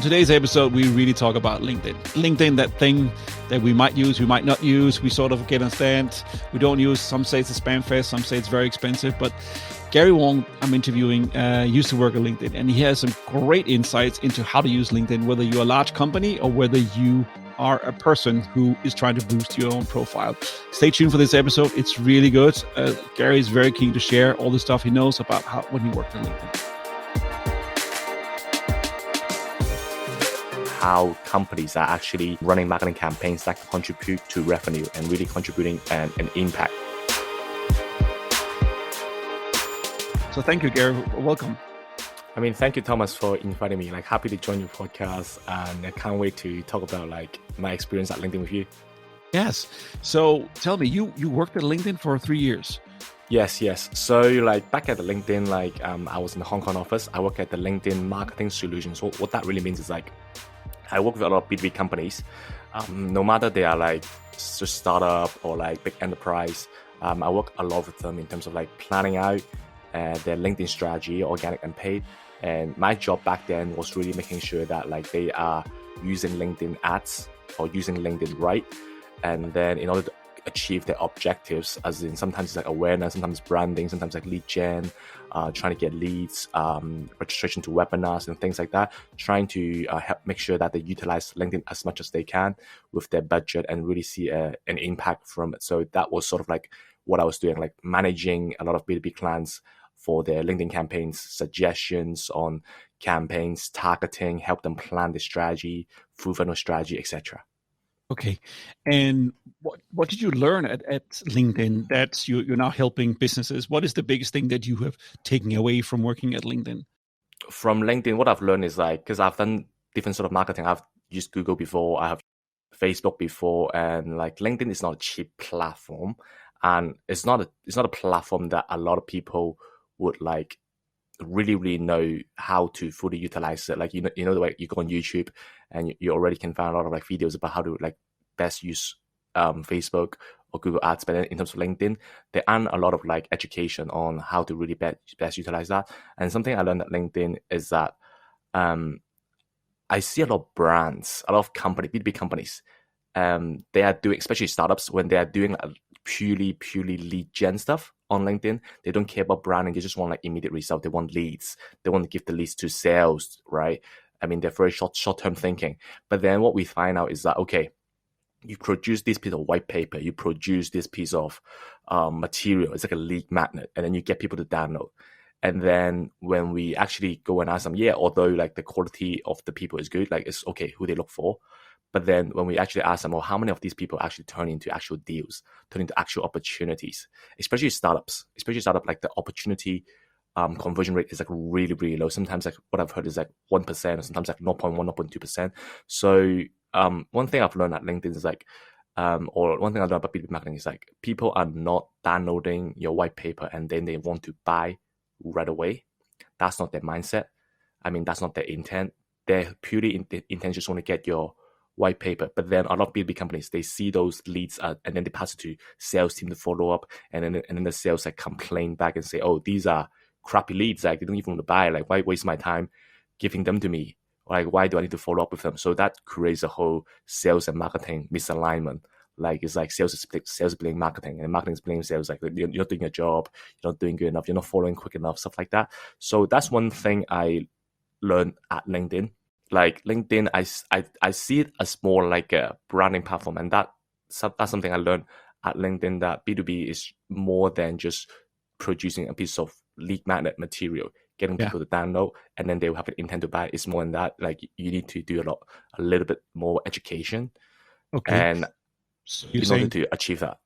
On today's episode, we really talk about LinkedIn. LinkedIn, that thing that we might use, we might not use. We sort of get understand. We don't use. Some say it's a spam fest. Some say it's very expensive. But Gary Wong, I'm interviewing, used to work at LinkedIn, and he has some great insights into how to use LinkedIn, whether you're a large company or whether you are a person who is trying to boost your own profile. Stay tuned for this episode. It's really good. Gary is very keen to share all the stuff he knows about when he worked at LinkedIn. How companies are actually running marketing campaigns that contribute to revenue and really contributing an impact. So thank you, Gary. Welcome. Thank you, Thomas, for inviting me. Happy to join your podcast, and I can't wait to talk about my experience at LinkedIn with you. Yes. So tell me, you worked at LinkedIn for 3 years. Yes. So back at the LinkedIn, I was in the Hong Kong office. I work at the LinkedIn Marketing Solutions. So what that really means is I work with a lot of B2b companies, no matter they are just startup or big enterprise. I work a lot with them in terms of planning out their LinkedIn strategy, organic and paid. And my job back then was really making sure that they are using LinkedIn ads or using LinkedIn right. And then in order to achieve their objectives, as in sometimes it's awareness, sometimes branding, sometimes lead gen, trying to get leads, registration to webinars and things like that, trying to help make sure that they utilize LinkedIn as much as they can with their budget and really see an impact from it. So that was sort of what I was doing, managing a lot of B2B clients for their LinkedIn campaigns, suggestions on campaigns, targeting, help them plan the strategy, full funnel strategy, etc. Okay. And what did you learn at LinkedIn that you're now helping businesses? What is the biggest thing that you have taken away from working at LinkedIn? From LinkedIn, what I've learned is because I've done different sort of marketing. I've used Google before, I have Facebook before, and LinkedIn is not a cheap platform, and it's not a platform that a lot of people would really know how to fully utilize it. You know the way you go on YouTube and you already can find a lot of videos about how to best use Facebook or Google Ads. But in terms of LinkedIn, there aren't a lot of education on how to really best utilize that. And something I learned at LinkedIn is that I see a lot of brands, a lot of B2B companies, they are doing, especially startups, when they are doing purely lead gen stuff on LinkedIn. They don't care about branding. They just want immediate result. They want leads. They want to give the leads to sales, right? They're very short-term thinking. But then what we find out is that, okay, you produce this piece of white paper, you produce this piece of material. It's like a lead magnet, and then you get people to download. And then when we actually go and ask them, although the quality of the people is good, it's okay who they look for. But then when we actually ask them, how many of these people actually turn into actual deals, turn into actual opportunities, especially startups, the opportunity conversion rate is really, really low. Sometimes what I've heard is 1%, or sometimes 0.1, 0.2%. So one thing I've learned at LinkedIn is or one thing I learned about B2B marketing is people are not downloading your white paper and then they want to buy right away. That's not their mindset. That's not their intent. They're purely intent just want to get your white paper. But then a lot of B2B companies, they see those leads and then they pass it to sales team to follow up, and then the sales complain back and say, oh, these are crappy leads, they don't even want to buy, why waste my time giving them to me, why do I need to follow up with them? So that creates a whole sales and marketing misalignment. It's sales is blaming marketing, and marketing is blaming sales. You're not doing your job, you're not doing good enough, you're not following quick enough, stuff like that. So that's one thing I learned at LinkedIn. LinkedIn, I see it as more like a branding platform, and that's something I learned at LinkedIn, that B2B is more than just producing a piece of lead magnet material, getting people to download, and then they will have an intent to buy. It's more than that. You need to do a little bit more education, and so in order to achieve that.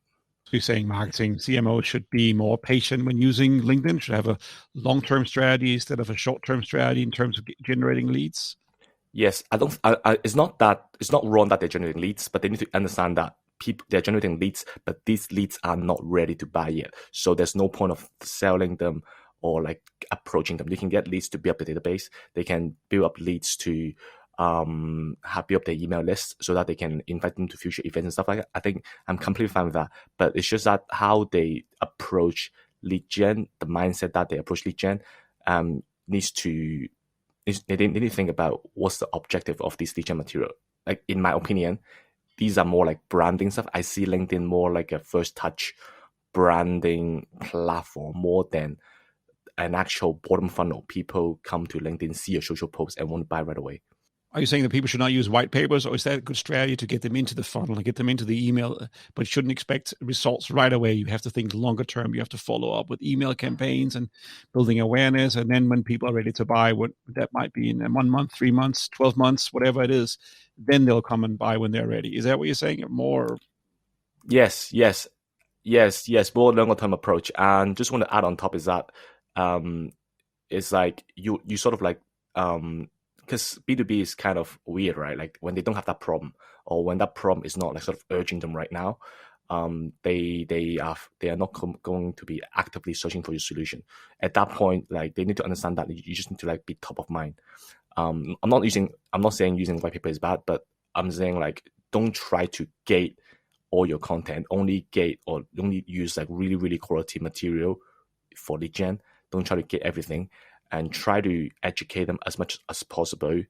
So you're saying marketing CMOs should be more patient when using LinkedIn, should have a long-term strategy instead of a short-term strategy in terms of generating leads? Yes, it's not wrong that they're generating leads, but they need to understand that they're generating leads, but these leads are not ready to buy yet. So there's no point of selling them or approaching them. They can get leads to build up the database. They can build up leads to build up their email list so that they can invite them to future events and stuff like that. I think I'm completely fine with that. But it's just that how they approach lead gen, the mindset that they approach lead gen, needs to they need to think about what's the objective of this teacher material. Like, in my opinion, these are more like branding stuff. I see LinkedIn more like a first touch branding platform more than an actual bottom funnel. People come to LinkedIn, see a social post, and want to buy right away. Are you saying that people should not use white papers, or is that a good strategy to get them into the funnel and get them into the email, but you shouldn't expect results right away? You have to think longer term. You have to follow up with email campaigns and building awareness. And then when people are ready to buy, what that might be in 1 month, 3 months, 12 months, whatever it is, then they'll come and buy when they're ready. Is that what you're saying? More? Yes, more longer term approach. And just want to add on top is that it's like you sort of like because B2B is kind of weird, right? Like, when they don't have that problem, or when that problem is not like sort of urging them right now, they are not going to be actively searching for your solution. At that point, like, they need to understand that you just need to like be top of mind. I'm not saying using white paper is bad, but I'm saying, like, don't try to gate all your content. Only use like really, really quality material for lead gen. Don't try to get everything, and try to educate them as much as possible.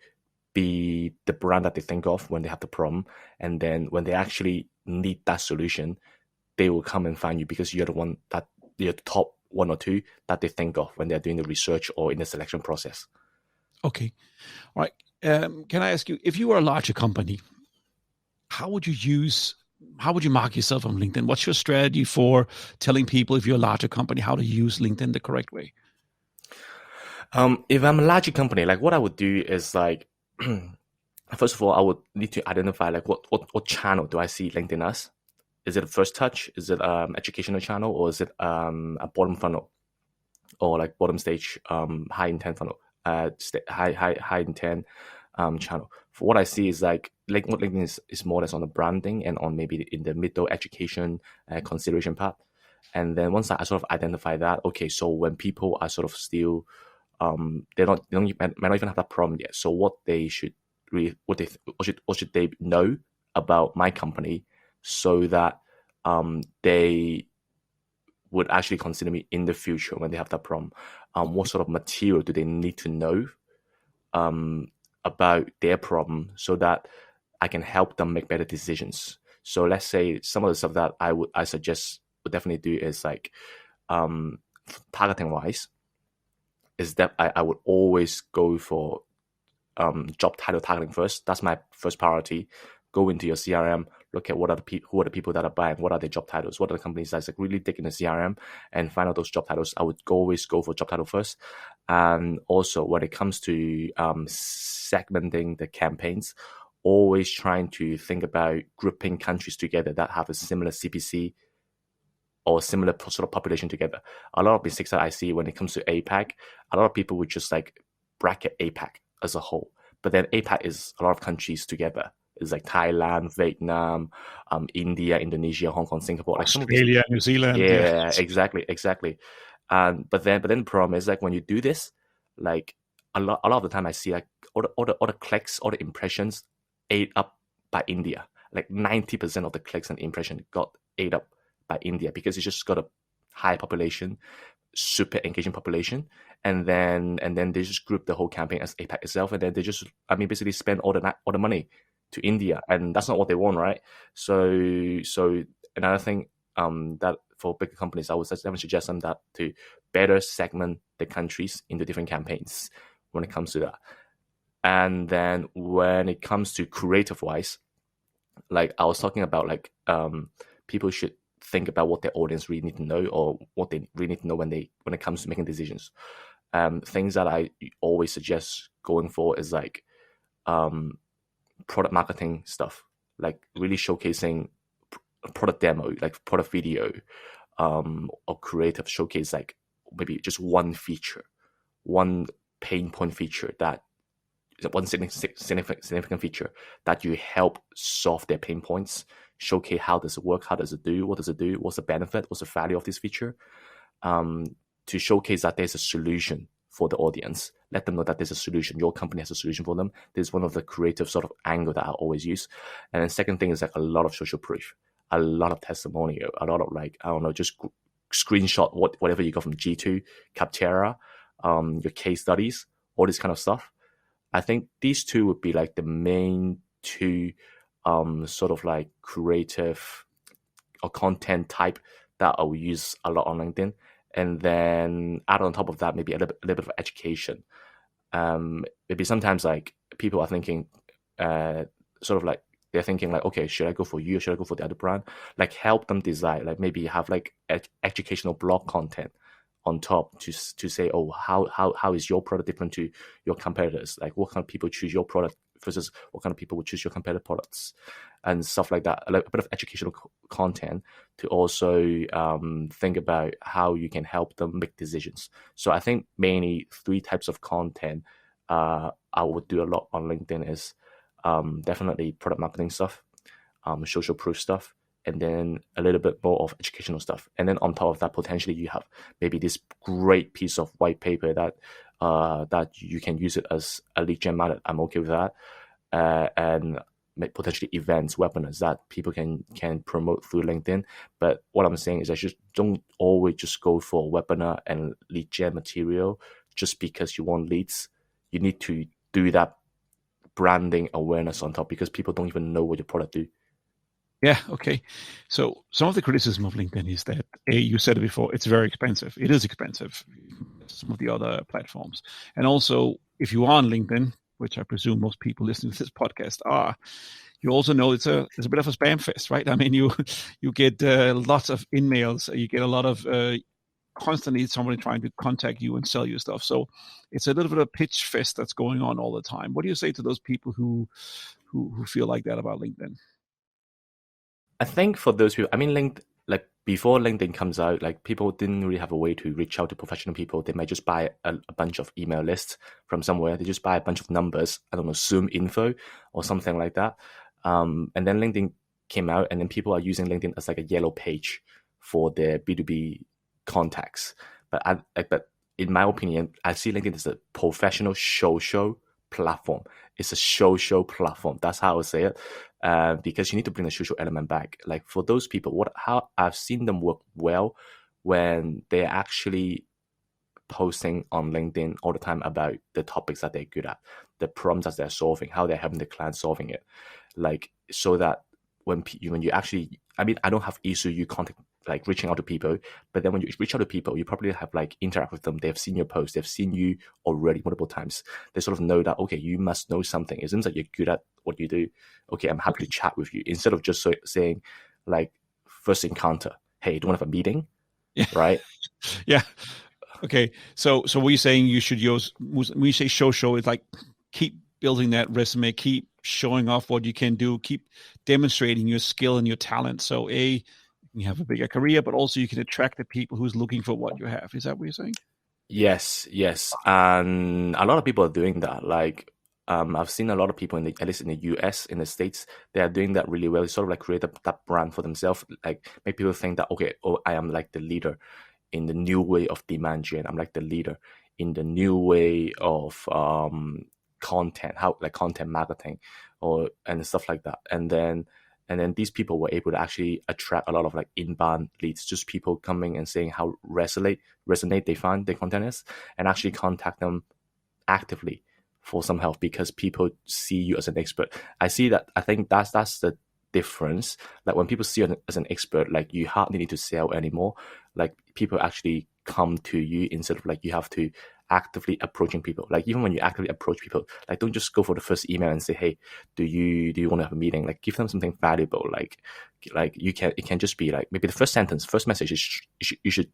Be the brand that they think of when they have the problem, and then when they actually need that solution, they will come and find you, because you're the top one or two that they think of when they're doing the research or in the selection process. Okay. All right. Can I ask you, if you were a larger company, how would you mark yourself on LinkedIn? What's your strategy for telling people, if you're a larger company, how to use LinkedIn the correct way? If I'm a larger company, like, what I would do is, like, first of all, I would need to identify, like, what channel do I see LinkedIn as? Is it a first touch? Is it educational channel, or is it a bottom funnel, or like bottom stage high intent funnel, high intent channel? For what I see is, like, what LinkedIn is more or less on the branding and on maybe in the middle education consideration part. And then once I sort of identify that, okay, so when people are sort of still they might not even have that problem yet. So what should they know about my company, so that they would actually consider me in the future when they have that problem? What sort of material do they need to know about their problem, so that I can help them make better decisions? So let's say some of the stuff that I suggest would definitely do is, like, targeting wise, is that I would always go for job title targeting first. That's my first priority. Go into your CRM, look at who are the people that are buying, what are their job titles, what are the companies that's like really dig in the CRM and find out those job titles. I would always go for job title first. And also, when it comes to segmenting the campaigns, always trying to think about grouping countries together that have a similar CPC or similar sort of population together. A lot of mistakes that I see when it comes to APAC, a lot of people would just like bracket APAC as a whole. But then APAC is a lot of countries together. It's like Thailand, Vietnam, India, Indonesia, Hong Kong, Singapore, like Australia, New Zealand. Yeah, exactly. But then the problem is, like, when you do this, like, a lot of the time I see, like, all the clicks, all the impressions ate up by India. Like 90% of the clicks and impression got ate up by India, because it's just got a high population, super engaging population, and then they just group the whole campaign as APAC itself, and then they just, basically spend all the money to India, and that's not what they want, right? So another thing that for bigger companies, I would suggest them that to better segment the countries into different campaigns when it comes to that. And then when it comes to creative wise, like I was talking about, like people should think about what their audience really need to know, or what they really need to know when it comes to making decisions. Things that I always suggest going for is like product marketing stuff, like really showcasing product demo, like product video, or creative showcase, like maybe just one feature, one pain point feature, that one significant feature that you help solve their pain points. Showcase how does it work, how does it do, what does it do, what's the benefit, what's the value of this feature, to showcase that there's a solution for the audience. Let them know that there's a solution. Your company has a solution for them. This is one of the creative sort of angle that I always use. And then second thing is like a lot of social proof, a lot of testimonial, a lot of like, I don't know, just screenshot whatever you got from G2, Capterra, your case studies, all this kind of stuff. I think these two would be like the main two sort of like creative or content type that I will use a lot on LinkedIn. And then add on top of that, maybe a little bit of education. Maybe sometimes like people are thinking, sort of like they're thinking like, okay, should I go for you or should I go for the other brand? Like help them decide. Like maybe have like educational blog content on top to say, oh, how is your product different to your competitors? Like what kind of people choose your product versus what kind of people would choose your competitor products and stuff like that. Like a bit of educational content to also think about how you can help them make decisions. So I think mainly 3 types of content I would do a lot on LinkedIn is definitely product marketing stuff, social proof stuff, and then a little bit more of educational stuff. And then on top of that, potentially you have maybe this great piece of white paper that that you can use it as a lead gen method. I'm okay with that. And potentially events, webinars that people can promote through LinkedIn. But what I'm saying is I just don't always just go for webinar and lead gen material just because you want leads. You need to do that branding awareness on top because people don't even know what your product do. Yeah, okay. So some of the criticism of LinkedIn is that, you said it before, it's very expensive. It is expensive, some of the other platforms. And also, if you are on LinkedIn, which I presume most people listening to this podcast are, you also know it's a bit of a spam fest, right? I mean, you get lots of in-mails. You get a lot of constantly somebody trying to contact you and sell you stuff. So it's a little bit of a pitch fest that's going on all the time. What do you say to those people who feel like that about LinkedIn? I think for those people, I mean, like before LinkedIn comes out, like people didn't really have a way to reach out to professional people. They might just buy a bunch of email lists from somewhere. They just buy a bunch of numbers, I don't know, Zoom info or something like that. And then LinkedIn came out, and then people are using LinkedIn as like a yellow page for their B2B contacts. But in my opinion, I see LinkedIn as a professional social platform. It's a social platform. That's how I would say it. Because you need to bring the social element back. Like for those people, how I've seen them work well when they're actually posting on LinkedIn all the time about the topics that they're good at, the problems that they're solving, how they're helping the client solving it. Like so that when you actually, I mean, I don't have issue you contact like reaching out to people, but then when you reach out to people, you probably have like interact with them. They've seen your post, they've seen you already multiple times. They sort of know that, okay, you must know something. It seems like you're good at what you do. Okay, I'm happy to chat with you, instead of just saying like first encounter, hey, do you want to have a meeting? Yeah. Right? Yeah. Okay. So what you're saying you should use, when you say show, it's like keep building that resume, keep showing off what you can do, keep demonstrating your skill and your talent. So you have a bigger career, but also you can attract the people who's looking for what you have. Is that what you're saying? Yes. And a lot of people are doing that. Like, I've seen a lot of people at least in the US, in the States, they are doing that really well. It's sort of like create that brand for themselves. Like make people think that, okay, I am like the leader in the new way of demand gen. I'm like the leader in the new way of content, content marketing and stuff like that. And then these people were able to actually attract a lot of like inbound leads, just people coming and saying how resonate they find their content is, and actually contact them actively for some help because people see you as an expert. I think that's the difference. Like when people see you as an expert, like you hardly need to sell anymore. Like people actually come to you instead of like you have to actively approaching people. Like even when you actively approach people, like don't just go for the first email and say, hey, do you want to have a meeting? Like give them something valuable. Like it can just be like maybe the first sentence, first message is you should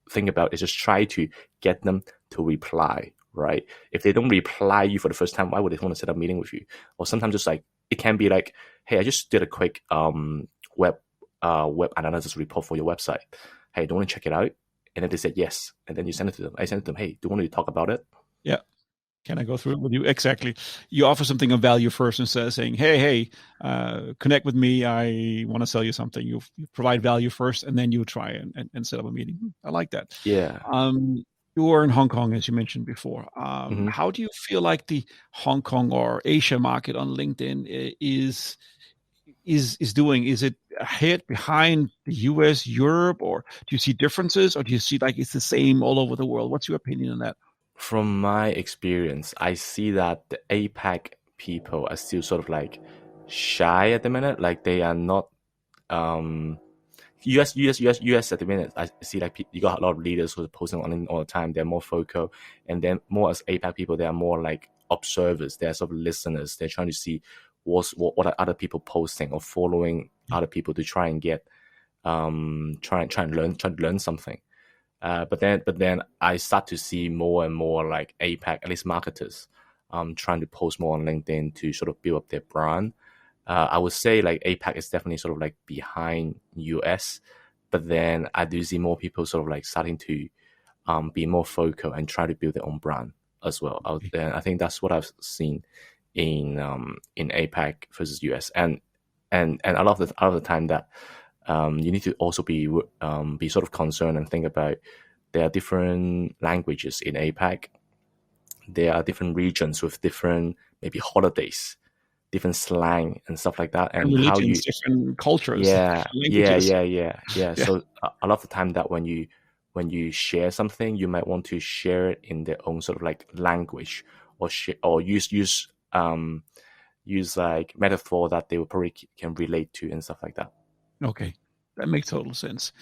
think about is just try to get them to reply, right? If they don't reply you for the first time, why would they want to set up a meeting with you? Or sometimes just like it can be like, hey, I just did a quick web analysis report for your website. Hey, do you want to check it out? And then they said yes. And then you send it to them. I sent it to them, hey, do you want to talk about it? Yeah. Can I go through it with you? Exactly. You offer something of value first instead of saying, hey, connect with me. I want to sell you something. You provide value first, and then you try and set up a meeting. I like that. Yeah. You were in Hong Kong, as you mentioned before. How do you feel like the Hong Kong or Asia market on LinkedIn is doing? Is it ahead, behind the US, Europe, or do you see differences, or do you see like it's the same all over the world? What's your opinion on that? From my experience, I see that the APAC people are still sort of like shy at the minute. Like they are not um US at the minute. I see like you got a lot of leaders who are posting on all the time. They're more focal, and then more as APAC people, they are more like observers. They're sort of listeners. They're trying to see what are other people posting or following other people to try and get try to learn something. But then I start to see more and more like APAC, at least marketers, trying to post more on LinkedIn to sort of build up their brand. I would say like APAC is definitely sort of like behind US, but then I do see more people sort of like starting to be more focal and try to build their own brand as well out there. I think that's what I've seen in APAC versus US, and a lot of the time that you need to also be sort of concerned and think about there are different languages in APAC. There are different regions with different maybe holidays, different slang and stuff like that, And and how you religions, different cultures, yeah different languages. yeah. Yeah. So a lot of the time that when you share something, you might want to share it in their own sort of like language, or use like metaphor that they will probably can relate to and stuff like that. Okay, that makes total sense.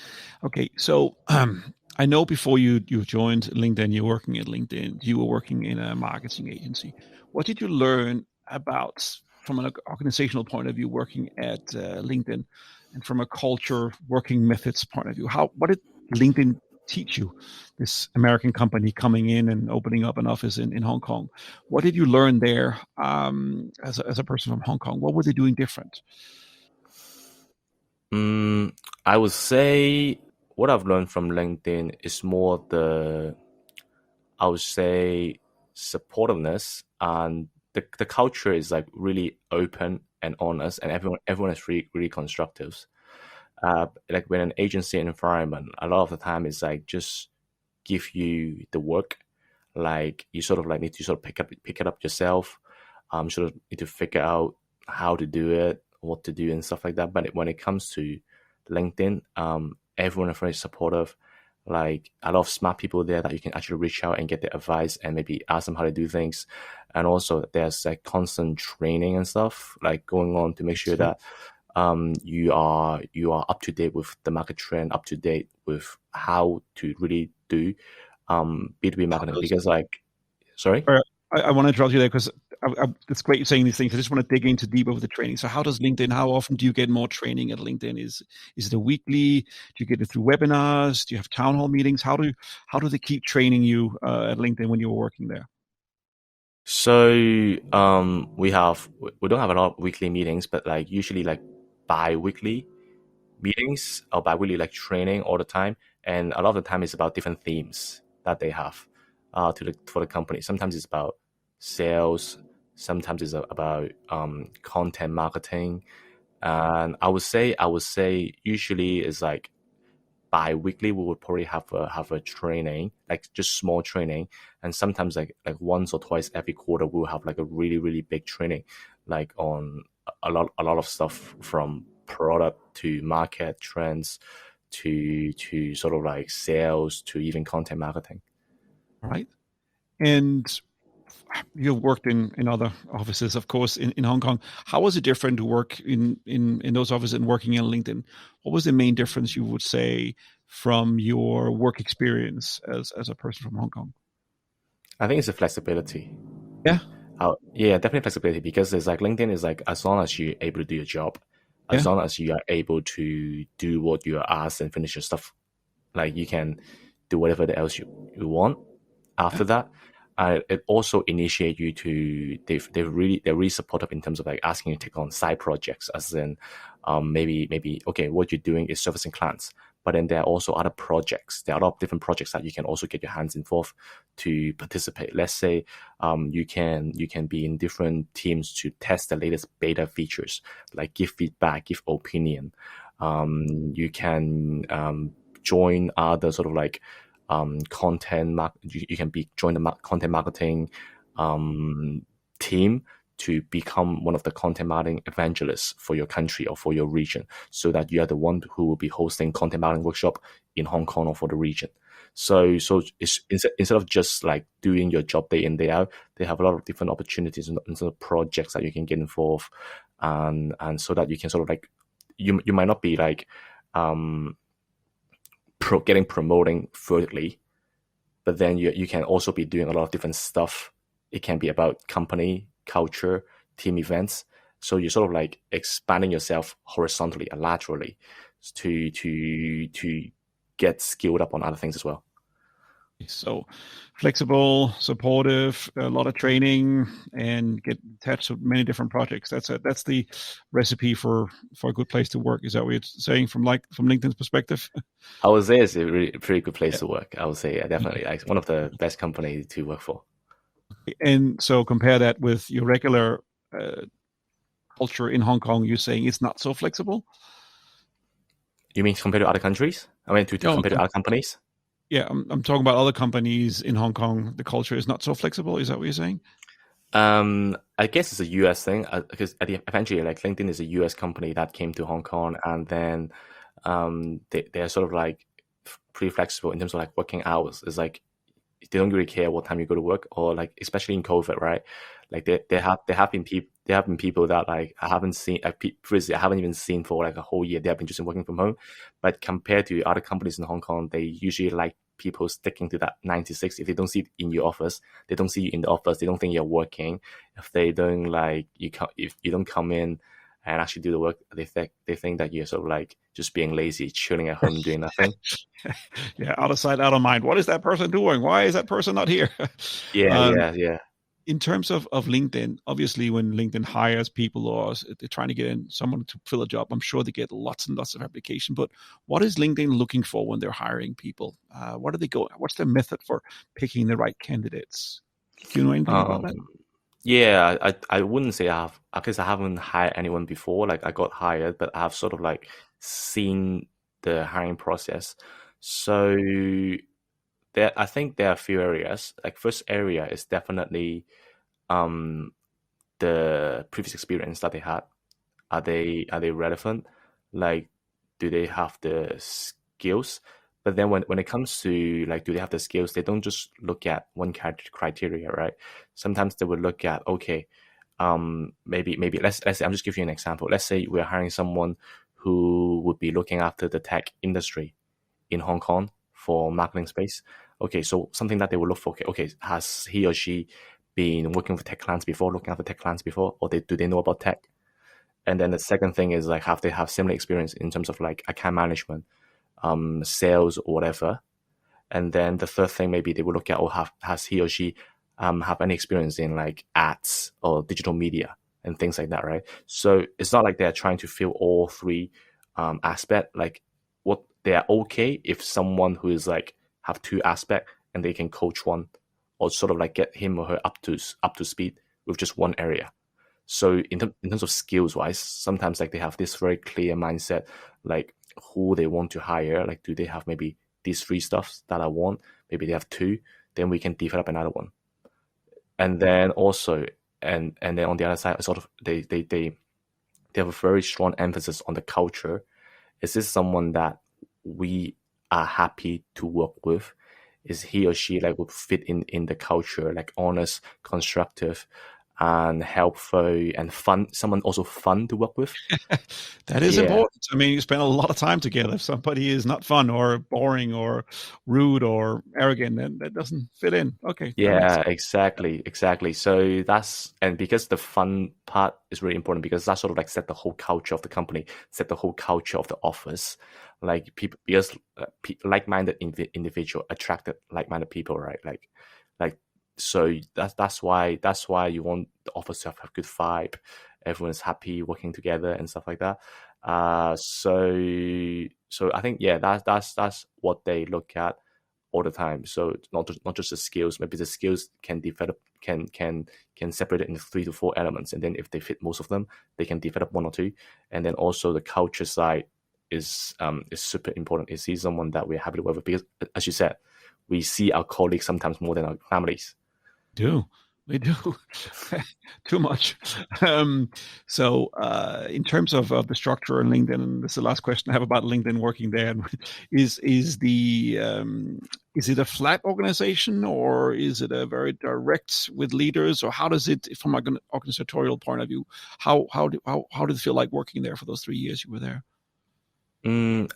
Okay, so I know before you joined LinkedIn, you're working at LinkedIn, you were working in a marketing agency. What did you learn about, from an organizational point of view, working at LinkedIn, and from a culture, working methods point of view? What did LinkedIn teach you? This American company coming in and opening up an office in Hong Kong. What did you learn there as a person from Hong Kong? What were they doing different? I would say what I've learned from LinkedIn is more I would say supportiveness, and the culture is like really open and honest, and everyone is really constructive. Like when an agency environment, a lot of the time is like just give you the work, like you sort of like need to sort of pick it up yourself, sort of need to figure out how to do it, what to do and stuff like that. But when it comes to LinkedIn, everyone is very supportive. Like a lot of smart people there that you can actually reach out and get their advice and maybe ask them how to do things. And also there's like constant training and stuff like going on to make sure that you are up to date with the market trend, up to date with how to really do B2b marketing. Because like, sorry. I want to interrupt you there because it's great you're saying these things. I just want to dig into deeper with the training. So how does LinkedIn, how often do you get more training at LinkedIn? Is it a weekly? Do you get it through webinars? Do you have town hall meetings? How do they keep training you at LinkedIn when you were working there? So we don't have a lot of weekly meetings, but like usually like bi-weekly meetings or bi-weekly like training all the time. And a lot of the time it's about different themes that they have for the company. Sometimes it's about sales, sometimes it's about content marketing. And I would say usually it's like bi-weekly we would probably have a training, like just small training, and sometimes like once or twice every quarter we'll have like a really really big training, like on a lot of stuff from product to market trends to sort of like sales to even content marketing. Right. And you've worked in other offices, of course, in Hong Kong. How was it different to work in those offices and working in LinkedIn? What was the main difference you would say from your work experience as a person from Hong Kong? I think it's the flexibility. Yeah. Yeah, definitely flexibility, because it's like LinkedIn is like as long as you're able to do your job, as Yeah. long as you are able to do what you are asked and finish your stuff, like you can do whatever else you want Yeah. after that. It also initiate you to they're really supportive in terms of like asking you to take on side projects, as in maybe okay, what you're doing is servicing clients, but then there are also other projects. There are a lot of different projects that you can also get your hands involved to participate. Let's say you can be in different teams to test the latest beta features, like give feedback, give opinion. You can join other sort of like you can join the content marketing team to become one of the content marketing evangelists for your country or for your region, so that you are the one who will be hosting content marketing workshop in Hong Kong or for the region. So it's, instead of just like doing your job day in day out, they have a lot of different opportunities and sort of projects that you can get involved, and so that you can sort of like you might not be like getting promoting vertically, but then you can also be doing a lot of different stuff. It can be about company culture, team events. So you're sort of like expanding yourself horizontally and laterally to get skilled up on other things as well. So flexible, supportive, a lot of training, and get attached to many different projects. That's the recipe for a good place to work. Is that what you're saying from LinkedIn's perspective? I would say it's a really pretty good place to work. I would say definitely like one of the best companies to work for. And so compare that with your regular culture in Hong Kong. You're saying it's not so flexible. You mean compared to other countries? I mean to compare to other companies? Yeah, I'm talking about other companies in Hong Kong. The culture is not so flexible. Is that what you're saying? I guess it's a US thing because eventually, like LinkedIn is a US company that came to Hong Kong, and then they're sort of like pretty flexible in terms of like working hours. It's like they don't really care what time you go to work, or like especially in COVID, right? Like there have been people that like I haven't seen previously I haven't even seen for like a whole year. They have been just working from home, but compared to other companies in Hong Kong, they usually like people sticking to that 9 to 6. If they don't see it in your office, they don't see you in the office. They don't think you're working. If they don't like you, if you don't come in and actually do the work, they think that you're sort of like just being lazy, chilling at home, doing nothing. Yeah, out of sight, out of mind. What is that person doing? Why is that person not here? Yeah. In terms of LinkedIn, obviously when LinkedIn hires people or they're trying to get in someone to fill a job, I'm sure they get lots and lots of application. But what is LinkedIn looking for when they're hiring people? What are they going? What's their method for picking the right candidates? Do you know anything about that? Yeah, I wouldn't say I have, because I haven't hired anyone before. Like I got hired, but I have sort of like seen the hiring process. So I think there are a few areas. Like first area is definitely the previous experience that they had. Are they relevant? Like, do they have the skills? But then when it comes to like, do they have the skills? They don't just look at one criteria, right? Sometimes they will look at, okay, maybe let's say, I'm just giving you an example. Let's say we're hiring someone who would be looking after the tech industry in Hong Kong for marketing space. Okay, so something that they will look for. Okay, has he or she been working with tech clients before, looking after tech clients before, or do they know about tech? And then the second thing is like, have they have similar experience in terms of like account management, sales or whatever? And then the third thing maybe they will look at, or has he or she have any experience in like ads or digital media and things like that, right? So it's not like they're trying to fill all three aspect. Like what they are okay if someone who is like have two aspect and they can coach one, or sort of like get him or her up to speed with just one area. So in terms of skills wise, sometimes like they have this very clear mindset, like who they want to hire. Like, do they have maybe these three stuffs that I want? Maybe they have two, then we can develop another one. And then also, and then on the other side, sort of they have a very strong emphasis on the culture. Is this someone that we are happy to work with? Is he or she like would fit in the culture, like honest, constructive, and helpful and fun? Someone also fun to work with. That is important. I mean, you spend a lot of time together. If somebody is not fun or boring or rude or arrogant, then that doesn't fit in. Okay. Yeah, exactly. So and because the fun part is really important, because that sort of like set the whole culture of the company, set the whole culture of the office. Like people, because like-minded individual attracted like-minded people, right? Like so that's why you want the office to have a good vibe. Everyone's happy working together and stuff like that. So I think that's what they look at all the time. So it's not just the skills. Maybe the skills can develop can separate it into 3 to 4 elements, and then if they fit most of them, they can develop 1 or 2. And then also the culture side is super important. Is he someone that we're happy to work with? Because as you said, we see our colleagues sometimes more than our families. Do We do too much. So, in terms of the structure on LinkedIn, and this is the last question I have about LinkedIn working there, is it a flat organization, or is it a very direct with leaders, or how does it, from an organizational point of view, how did it feel like working there for those 3 years you were there?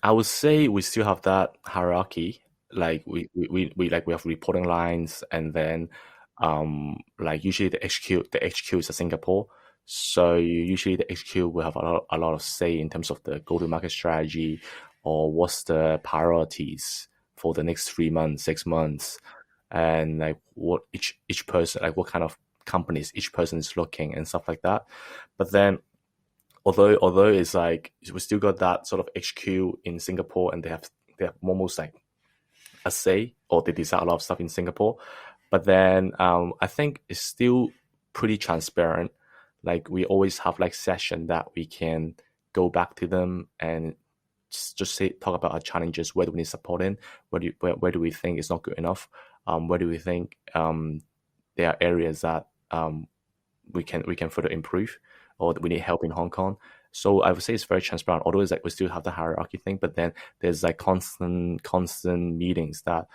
I would say we still have that hierarchy. Like we have reporting lines, and then like usually the HQ is in Singapore. So usually the HQ will have a lot of say in terms of the go-to-market strategy, or what's the priorities for the next 3 months, 6 months, and like what each person, like what kind of companies each person is looking and stuff like that. But then although it's like we still got that sort of HQ in Singapore, and they have almost like a say, or they decide a lot of stuff in Singapore. But then I think it's still pretty transparent. Like we always have like session that we can go back to them and just talk about our challenges. Where do we need support in? Where do we think it's not good enough? Where do we think there are areas that we can further improve, or we need help in Hong Kong. So I would say it's very transparent, although it's like we still have the hierarchy thing, but then there's like constant meetings that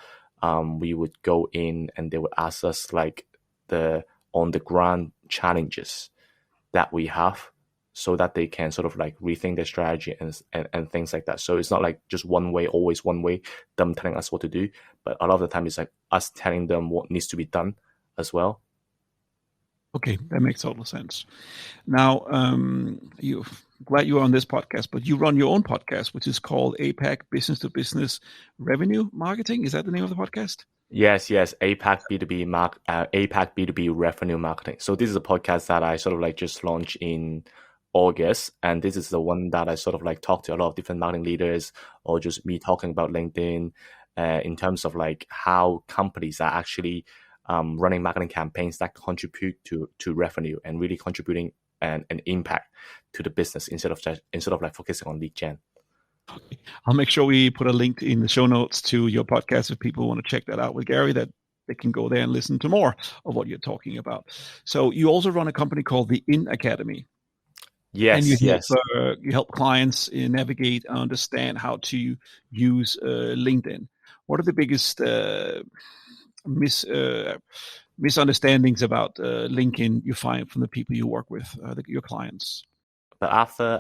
we would go in, and they would ask us like the on the ground challenges that we have, so that they can sort of like rethink their strategy and things like that. So it's not like just one way, always one way, them telling us what to do, but a lot of the time it's like us telling them what needs to be done as well. Okay, that makes total sense. Now, glad you are on this podcast, but you run your own podcast, which is called APAC Business to Business Revenue Marketing. Is that the name of the podcast? Yes, APAC B2b Revenue Marketing. So this is a podcast that I sort of like just launched in August, and this is the one that I sort of like talk to a lot of different marketing leaders, or just me talking about LinkedIn, in terms of like how companies are actually running marketing campaigns that contribute to revenue, and really contributing an impact to the business, instead of like focusing on lead gen. I'll make sure we put a link in the show notes to your podcast if people want to check that out with Gary, that they can go there and listen to more of what you're talking about. So you also run a company called the In Academy. And Yes, yes. you help clients navigate, understand how to use LinkedIn. What are the biggest misunderstandings about LinkedIn you find from the people you work with, your clients? But after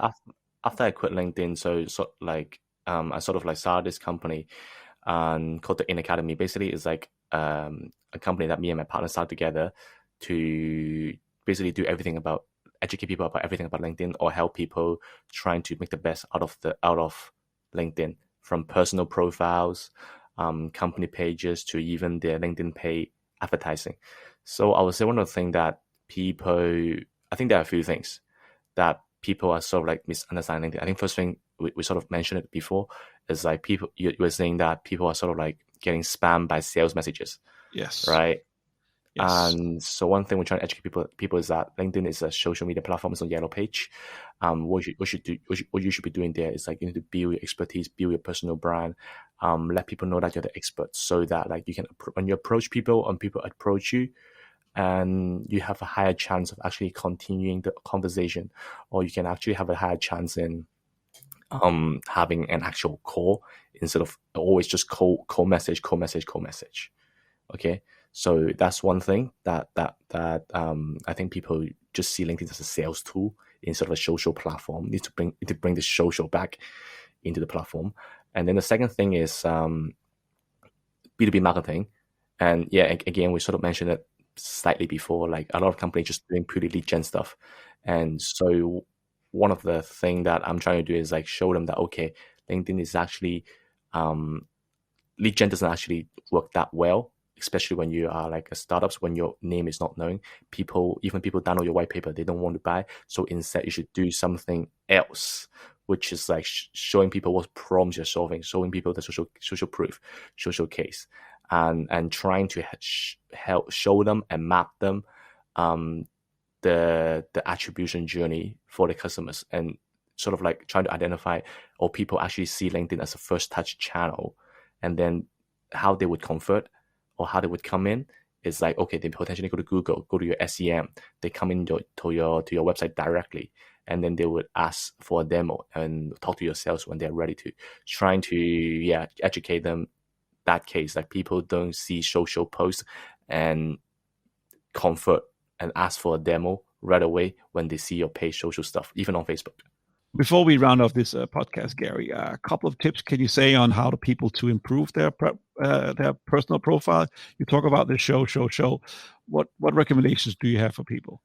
I quit LinkedIn, so like I sort of like started this company called the In Academy. Basically, it's like a company that me and my partner started together to basically do everything about educate people about everything about LinkedIn, or help people trying to make the best out of LinkedIn, from personal profiles, company pages, to even their LinkedIn pay advertising. So I would say one of the things that I think there are a few things that people are sort of like misunderstanding LinkedIn. I think first thing, we sort of mentioned it before, is like you were saying that people are sort of like getting spammed by sales messages. Yes. Right. Yes. And so one thing we're trying to educate people is that LinkedIn is a social media platform. It's on Yellow Page. What you should be doing there is like you need to build your expertise, build your personal brand, let people know that you're the expert, so that like you can when you approach people and people approach you, and you have a higher chance of actually continuing the conversation, or you can actually have a higher chance in having an actual call, instead of always just call message. Okay. So that's one thing that I think people just see LinkedIn as a sales tool instead of a social platform. Need to bring the social back into the platform. And then the second thing is B2b marketing. And yeah, again, we sort of mentioned it slightly before, like a lot of companies just doing purely lead gen stuff. And so one of the things that I'm trying to do is like show them that, okay, LinkedIn is actually, lead gen doesn't actually work that well, especially when you are like a startups, when your name is not known. Even people download your white paper, they don't want to buy. So instead, you should do something else, which is like showing people what problems you're solving, showing people the social proof, social case, and trying to help show them and map them the attribution journey for the customers, and sort of like trying to identify, or people actually see LinkedIn as a first touch channel, and then how they would convert, or how they would come in is like, okay, they potentially go to Google, go to your SEM, they come in to your website directly, and then they would ask for a demo and talk to your sales when they're ready to, trying to educate them. That case, like people don't see social posts and convert and ask for a demo right away when they see your paid social stuff, even on Facebook. Before we round off this podcast, Gary, a couple of tips can you say on how to people to improve their personal profile? You talk about the show. What recommendations do you have for people?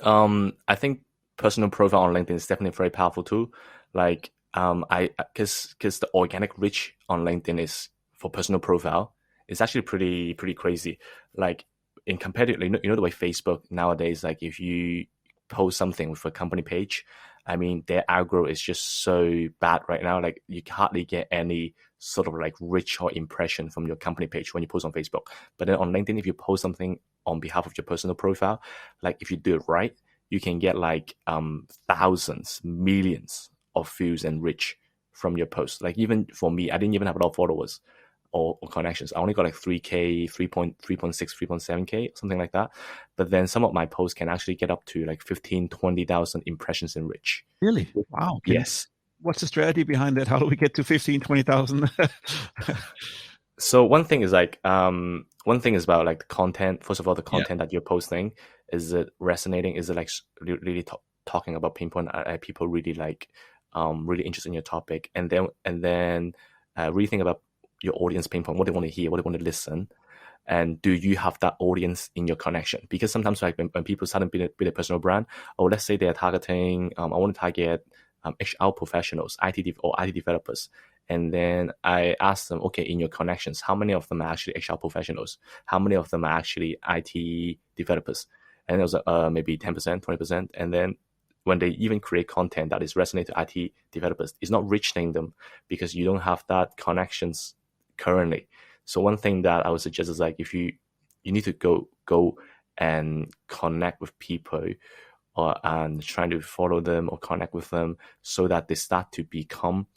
I think personal profile on LinkedIn is definitely a very powerful tool. Like, because the organic reach on LinkedIn is for personal profile is actually pretty crazy. Like, in comparatively, you know the way Facebook nowadays, like if you post something with a company page, I mean, their algo is just so bad right now. Like you hardly get any sort of like reach or impression from your company page when you post on Facebook. But then on LinkedIn, if you post something on behalf of your personal profile, like if you do it right, you can get like thousands, millions of views and reach from your post. Like even for me, I didn't even have a lot of followers or connections. I only got like 3K, 3.6, 3.7K, something like that. But then some of my posts can actually get up to like 15, 20,000 impressions in reach. Really? Wow. Yes. What's the strategy behind that? How do we get to 15, 20,000? So one thing is like, one thing is about like the content. First of all, the content that you're posting, is it resonating? Is it like really talking about pinpoint? People really like, really interested in your topic? And then really think about your audience pinpoint, what they want to hear, what they want to listen. And do you have that audience in your connection? Because sometimes like when people start to build a personal brand, or let's say they're targeting, I want to target HR professionals, IT developers. And then I ask them, okay, in your connections, how many of them are actually HR professionals? How many of them are actually IT developers? And it was maybe 10%, 20%. And then when they even create content that is resonate to IT developers, it's not reaching them because you don't have that connections currently. So one thing that I would suggest is like, if you need to go and connect with people, and trying to follow them or connect with them so that they start to become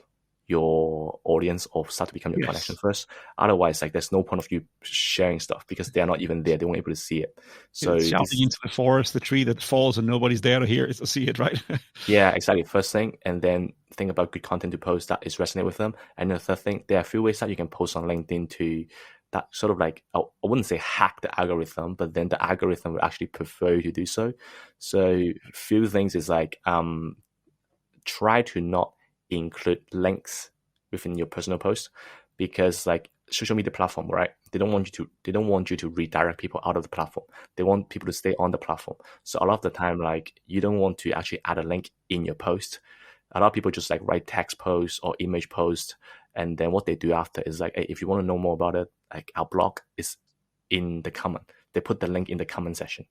your audience or start to become your connection first. Otherwise, like there's no point of you sharing stuff because they're not even there. They won't able to see it. So it's shouting into the forest, the tree that falls and nobody's there to hear it, to see it, right? Yeah, exactly. First thing, and then think about good content to post that is resonate with them. And the third thing, there are a few ways that you can post on LinkedIn to that sort of like, I wouldn't say hack the algorithm, but then the algorithm will actually prefer you to do so. So few things is like, try to not include links within your personal post, because like social media platform, right? They don't want you to redirect people out of the platform. They want people to stay on the platform. So a lot of the time, like you don't want to actually add a link in your post. A lot of people just like write text posts or image posts, and then what they do after is like, hey, if you want to know more about it, like our blog is in the comment. They put the link in the comment section.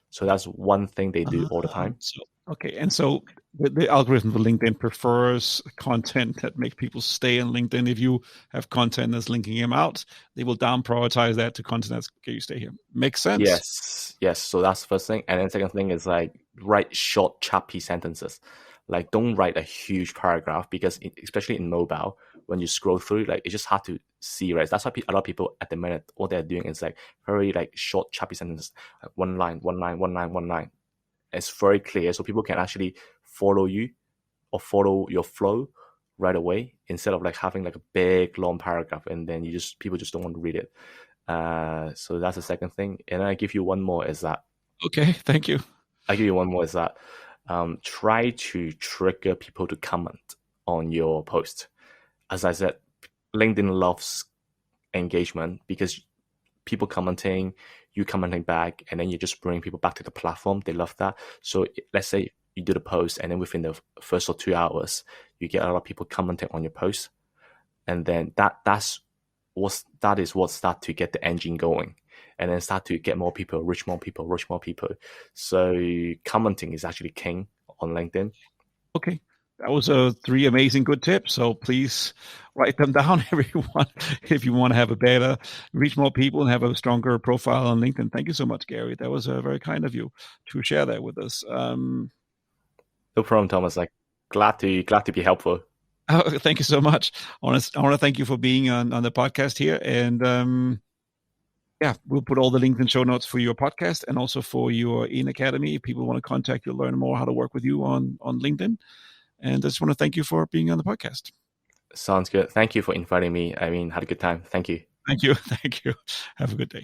So that's one thing they do all the time. So the algorithm for LinkedIn prefers content that makes people stay on LinkedIn. If you have content that's linking them out, they will down prioritize that to content that's okay, you stay here. Makes sense. Yes. So that's the first thing. And then second thing is like write short, choppy sentences. Like don't write a huge paragraph, because especially in mobile, when you scroll through, like it's just hard to see, right? That's why a lot of people at the minute, what they're doing is like very like short, choppy sentences, like one line. It's very clear, so people can actually follow you or follow your flow right away, instead of like having like a big long paragraph and then people just don't want to read it. So that's the second thing. And I give you one more is that. Okay, thank you. I give you one more is that try to trigger people to comment on your post. As I said, LinkedIn loves engagement because people commenting, you commenting back, and then you just bring people back to the platform. They love that. So let's say you do the post, and then within the first or 2 hours, you get a lot of people commenting on your post, and then that is what start to get the engine going, and then start to get more people, reach more people. So commenting is actually king on LinkedIn. Okay. That was 3 amazing good tips. So please write them down, everyone, if you want to have a better, reach more people and have a stronger profile on LinkedIn. Thank you so much, Gary. That was very kind of you to share that with us. No problem, Thomas. Like glad to be helpful. Oh, thank you so much. I want to thank you for being on the podcast here. And yeah, we'll put all the links in show notes for your podcast and also for your In Academy. If people want to contact you, learn more how to work with you on LinkedIn. And I just want to thank you for being on the podcast. Sounds good. Thank you for inviting me. I mean, had a good time. Thank you. Thank you. Thank you. Have a good day.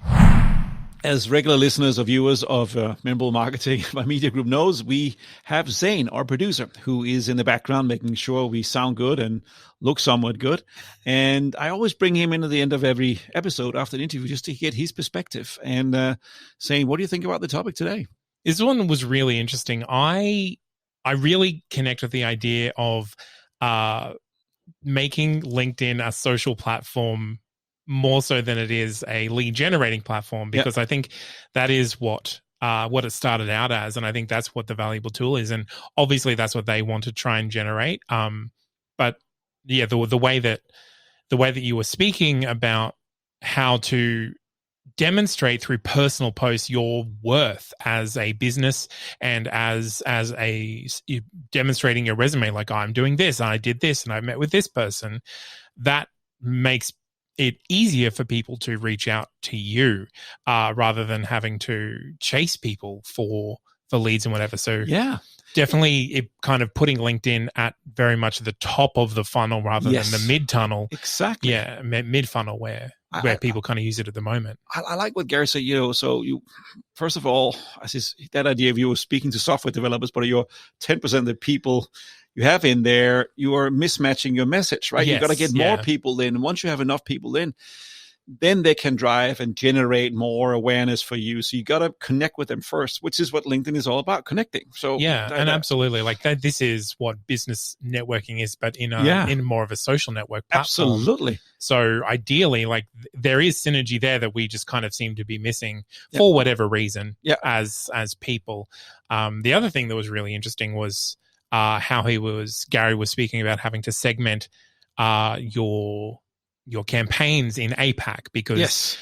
As regular listeners or viewers of Memorable Marketing by MediaGroup knows, we have Zane, our producer, who is in the background making sure we sound good and look somewhat good. And I always bring him in at the end of every episode after the interview just to get his perspective. And Zane, what do you think about the topic today? This one was really interesting. I really connect with the idea of making LinkedIn a social platform more so than it is a lead generating platform, because I think that is what it started out as, and I think that's what the valuable tool is, and obviously that's what they want to try and generate. But yeah, the way that you were speaking about how to demonstrate through personal posts your worth as a business and as demonstrating your resume, like I'm doing this, and I did this, and I met with this person, that makes it easier for people to reach out to you rather than having to chase people for leads and whatever. So definitely it kind of putting LinkedIn at very much the top of the funnel rather than the mid tunnel. Exactly. Yeah, mid funnel where people kind of use it at the moment. I like what Gary said, so you, first of all, that idea of you were speaking to software developers, but you're 10% of the people you have in there, you are mismatching your message, right? Yes, you got to get more people in. Once you have enough people in, then they can drive and generate more awareness for you. So you got to connect with them first, which is what LinkedIn is all about, connecting. So and absolutely, like that. This is what business networking is, but in more of a social network platform. Absolutely. So ideally, like there is synergy there that we just kind of seem to be missing for whatever reason as people. The other thing that was really interesting was how Gary was speaking about having to segment your campaigns in APAC, because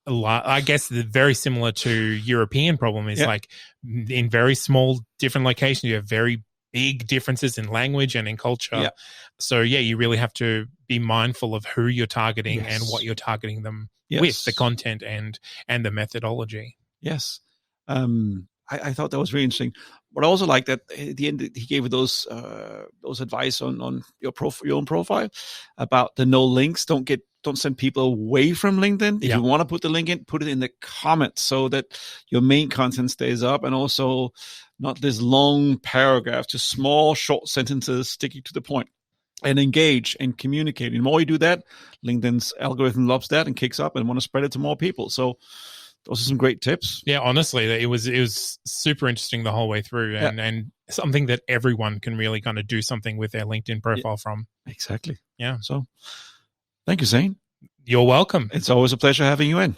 I guess the very similar to European problem is like in very small different locations, you have very big differences in language and in culture. So you really have to be mindful of who you're targeting and what you're targeting them with, the content and the methodology. Yes. I thought that was really interesting. But I also like that at the end he gave those advice on your own profile about the no links. Don't send people away from LinkedIn. If you want to put the link in, put it in the comments so that your main content stays up, and also not this long paragraph, just small short sentences sticking to the point. And engage and communicate. And the more you do that, LinkedIn's algorithm loves that and kicks up and want to spread it to more people. So those are some great tips. Yeah, honestly, it was super interesting the whole way through, and something that everyone can really kind of do something with their LinkedIn profile from. Exactly. Yeah. So thank you, Zane. You're welcome. It's always a pleasure having you in.